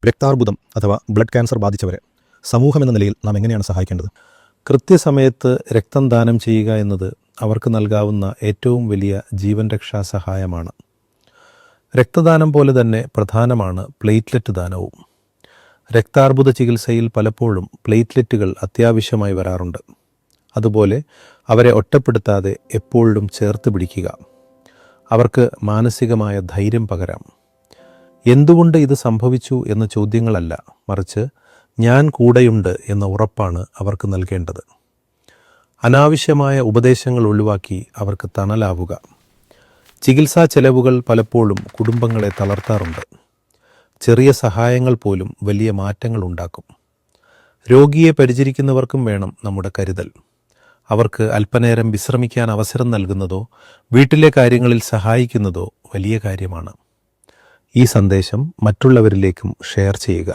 രക്താർബുദം അഥവാ blood cancer ബാധിച്ചവരെ സമൂഹമെന്ന നിലയിൽ നാം എങ്ങനെയാണ് സഹായിക്കേണ്ടത്? കൃത്യസമയത്ത് രക്തം ദാനം ചെയ്യുക എന്നത് അവർക്ക് നൽകാവുന്ന ഏറ്റവും വലിയ ജീവൻ രക്ഷാ സഹായമാണ്. രക്തദാനം പോലെ തന്നെ പ്രധാനമാണ് പ്ലേറ്റ്ലെറ്റ് ദാനവും. രക്താർബുദ ചികിത്സയിൽ പലപ്പോഴും പ്ലേറ്റ്ലെറ്റുകൾ അത്യാവശ്യമായി വരാറുണ്ട്. അതുപോലെ അവരെ ഒറ്റപ്പെടുത്താതെ എപ്പോഴും ചേർത്ത് പിടിക്കുക. അവർക്ക് മാനസികമായ ധൈര്യം പകരാം. എന്തുകൊണ്ട് ഇത് സംഭവിച്ചു എന്ന ചോദ്യങ്ങളല്ല, മറിച്ച് ഞാൻ കൂടെയുണ്ട് എന്ന ഉറപ്പാണ് അവർക്ക് നൽകേണ്ടത്. അനാവശ്യമായ ഉപദേശങ്ങൾ ഒഴിവാക്കി അവർക്ക് തണലാവുക. ചികിത്സാ ചെലവുകൾ പലപ്പോഴും കുടുംബങ്ങളെ തളർത്താറുണ്ട്. ചെറിയ സഹായങ്ങൾ പോലും വലിയ മാറ്റങ്ങൾ ഉണ്ടാക്കും. രോഗിയെ പരിചരിക്കുന്നവർക്കും വേണം നമ്മുടെ കരുതൽ. അവർക്ക് അല്പനേരം വിശ്രമിക്കാൻ അവസരം നൽകുന്നതോ വീട്ടിലെ കാര്യങ്ങളിൽ സഹായിക്കുന്നതോ വലിയ കാര്യമാണ്. ഈ സന്ദേശം മറ്റുള്ളവരിലേക്കും ഷെയർ ചെയ്യുക.